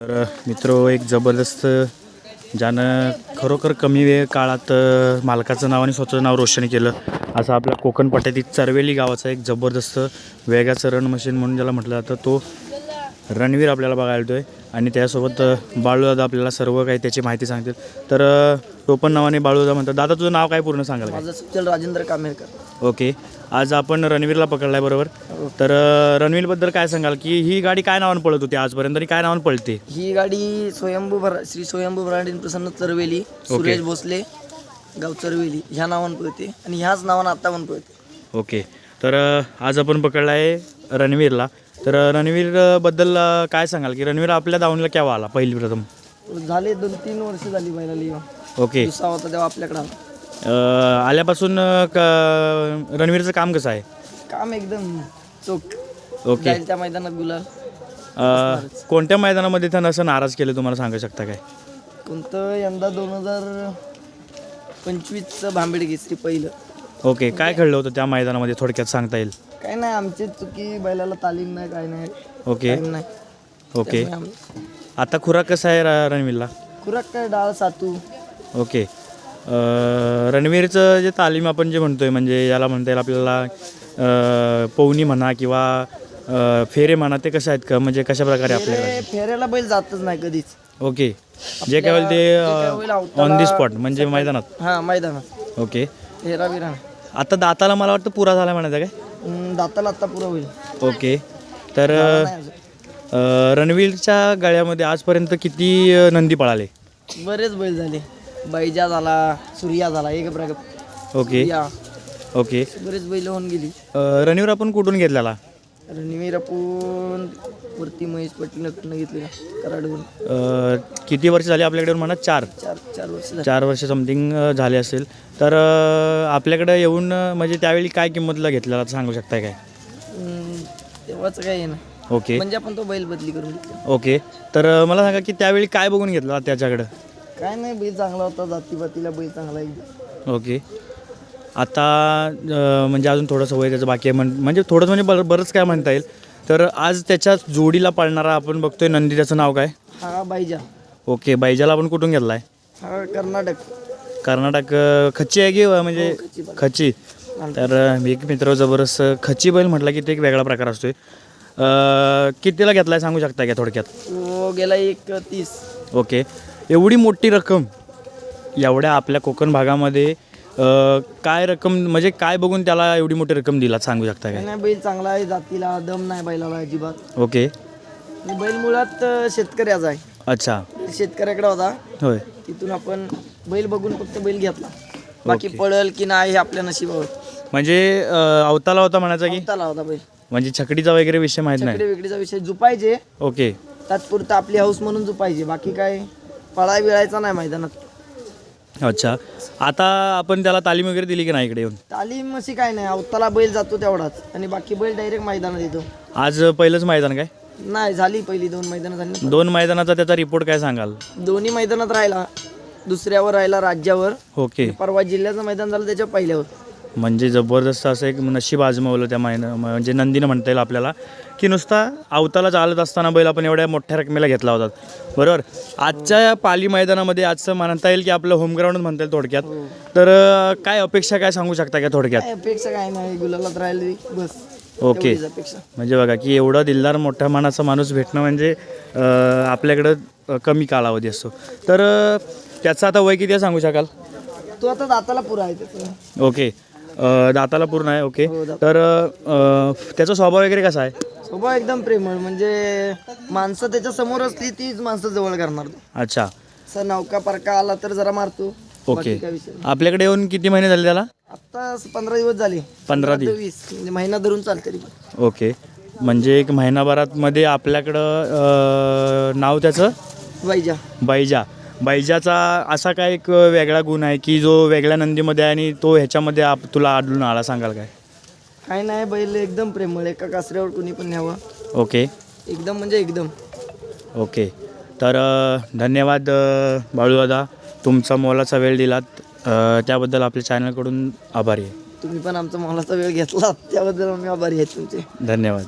तर मित्र एक जबरदस्त ज्यानं खरोखर कमी वेळ काळात मालकाचं नाव आणि स्वतःचं नाव रोशन केलं असं आपल्या कोकण पट्ट्यातील चरवेली गावाचा एक जबरदस्त वेगाचं रन मशीन म्हणून ज्याला म्हटलं जातं तो रणवीर आपल्याला बघायला येतो आहे आणि त्यासोबत बाळूदादा आपल्याला सर्व काही त्याची माहिती सांगतील. तर टोपण नावाने बाळूदादा म्हणतात. दादा तुझं नाव काय पूर्ण सांगाल? माझं सुचल राजेंद्र कामेरकर. ओके, आज आपण रणवीरला पकडला आहे बरोबर. तर रणवीरबद्दल काय सांगाल की ही गाडी काय नावानं पळत होती आजपर्यंत आणि काय नावानं पळते? ही गाडी श्री स्वयंभू भराडी प्रसन्न चरवेली, सुरेश भोसले गाव चरवेली ह्या नावानं पळते आणि ह्याच नावानं आता पण पळते. ओके, तर आज आपण पकडला आहे रणवीरला. तर रणवीर बद्दल काय सांगाल की रणवीर आपल्या दावणीला केव्हा आला पहिली प्रथम? झाले 2-3 वर्ष झाली बैला लिहा. ओके, दुसरा होता तेव्हा आपल्याकडे आला. आल्यापासून रणवीरचं काम कसं आहे? काम एकदम चोख. ओके, त्या मैदानात गुलाल. कोणत्या मैदानामध्ये त्यानं असं नाराज केलं तुम्हाला सांगू शकता काय? कोणतं यंदा 2025चं भांबेड केसरी पहिलं. ओके, काय खेळलं होतं त्या मैदानामध्ये थोडक्यात सांगता येईल? काय नाही, आमची चुकी, बैलाला तालीम नाही, काय नाही. ओके नाही. ओके, आता खुराक कसा आहे रणवीरला? खुराक काय डाळ सातू. ओके, रणवीरचं जे तालीम आपण जे म्हणतोय म्हणजे याला म्हणता येईल आपल्याला पवनी म्हणा किंवा फेरे म्हणा, ते कसं आहेत का म्हणजे कशा प्रकारे आपल्याला? फेऱ्याला बैल जातच नाही कधीच. ओके, जे काय होईल ते ऑन दी स्पॉट म्हणजे मैदानात. हां, मैदानात. ओके, फेरा बिरा. आता दाताला मला वाटतं पुरा झाला म्हणायचं काय? दाताला आत्ता पुरा होईल. ओके, तर रणवीरच्या गळ्यामध्ये आजपर्यंत किती नंदी पळाले? बरेच बैल झाले. बैजा झाला, सूर्या झाला, एक प्रकार. ओके ओके, बरेच बैल होऊन गेली. रणवीर आपण कुठून घेतलेला? रणवीर आपण वरती महेश पटलीकडनं घेतलेला कराडवरून. किती वर्ष झाली आपल्याकडे म्हणा? 4 वर्ष. 4 वर्ष समथिंग झाले असेल. तर आपल्याकडे येऊन म्हणजे त्यावेळी काय किंमतला घेतलेला सांगू शकताय काय? तेव्हाच काय ना. ओके, म्हणजे आपण तो बैल बदली करून घेतला. ओके, तर मला सांगा की त्यावेळी काय बघून घेतला त्याच्याकडं? काय नाही, बैल चांगला होता, जातीपातीला बैल चांगला एकदम. ओके, आता म्हणजे अजून थोडंसं वय त्याचं बाकी आहे म्हणजे थोडंसं म्हणजे बरंच काय म्हणता येईल. तर आज त्याच्या जोडीला पळणारा आपण बघतोय नंदी, त्याचं नाव काय? हा बैजा. ओके, बैजाला आपण कुठून घेतला आहे? हा कर्नाटक. खच्ची आहे की म्हणजे खच्ची? तर एक मित्र जबरदस्त खच्ची बैल म्हटलं की ते एक वेगळा प्रकार असतोय. कितीला घेतला आहे सांगू शकता का थोडक्यात? तो गेला 1:30. ओके, एवढी मोठी रक्कम एवढ्या आपल्या कोकण भागामध्ये काय रक्कम म्हणजे काय बघून त्याला एवढी मोठी रक्कम दिला सांगू शकता काय? नाही, बैल चांगला आहे, जातीला दम नाही बैलाला अजिबात. ओके, बैल मुळात शेतकऱ्याचा आहे. अच्छा, शेतकऱ्याकडे होता, होय. तिथून आपण बैल बघून फक्त बैल घेतला. बाकी पळल की नाही हे आपल्या नशिबावर. म्हणजे अवताला होता म्हणायचा की? अवताला होता बैल. म्हणजे छकडीचा वगैरे विषय माहीत नाही? वेगळीचा विषय जुपायचे. ओके, तात्पुरता आपली हाऊस म्हणून जुपायचे, बाकी काय पळाय बिळायचा नाही मैदानात. अच्छा, आता आपण त्याला तालीम वगैरे दिली की नाही इकडे येऊन? तालीम अशी काय नाही, अवताला बैल जातो तेवढाच आणि बाकी बैल डायरेक्ट मैदानात येतो. आज पहिलंच मैदान काय? नाही, झाली पहिली 2 मैदानं झाली. 2 मैदानाचा त्याचा रिपोर्ट काय सांगाल? दोन्ही मैदानात राहिला, दुसऱ्यावर राहिला राज्यावर. ओके, परवा जिल्ह्याचं मैदान झालं त्याच्या पहिल्यावर. म्हणजे जबरदस्त असं एक नशीब आजमावलं त्या म्हणजे नंदीनं म्हणता येईल आपल्याला की नुसता अवताला चालत असताना बैल आपण एवढ्या मोठ्या रकमेला घेतला होता बरोबर. आजच्या पाली मैदानामध्ये आजचं म्हणता येईल की आपलं होमग्राऊंड म्हणता येईल थोडक्यात. तर काय अपेक्षा काय सांगू शकता का थोडक्यात? अपेक्षा काय नाही, गुलालात राहिली बस. ओके, म्हणजे बघा की एवढा दिलदार मोठ्या मनाचा माणूस भेटणं म्हणजे आपल्याकडं कमी कालावधी असतो. तर त्याचं आता वय किती सांगू शकाल? तो आता दाताला पुरा आहे त्याचं. ओके, दाताला पूर्ण आहे. ओके, तर त्याचा स्वभाव वगैरे कसा आहे? स्वभाव एकदम प्रेमळ, म्हणजे माणसं त्याच्या समोर असली तीच माणसं जवळ करणार. अच्छा, असं नौका परका आला तर जरा मारतो. ओके, आपल्याकडे येऊन किती महिने झाले त्याला? आता 15 दिवस झाले. 15 दिवस, 20 म्हणजे महिना धरून चालते. ओके, म्हणजे एक महिनाभरात मध्ये आपल्याकडं नाव त्याचं बैजा. बैजाचा असा काय एक वेगळा गुण आहे की जो वेगळ्या नंदीमध्ये आहे आणि तो ह्याच्यामध्ये तुला आढळून आला, सांगाल काय? काय नाही, बैल एकदम प्रेमळ, एका कासऱ्यावर कुणी पण न्यावं. ओके, एकदम म्हणजे एकदम. ओके, तर धन्यवाद बाळूदादा, तुमचा मोलाचा वेळ दिलात त्याबद्दल आपल्या चॅनलकडून आभारी आहे. तुम्ही पण आमचा मोलाचा वेळ घेतला त्याबद्दल आम्ही आभारी आहे तुमचे. धन्यवाद.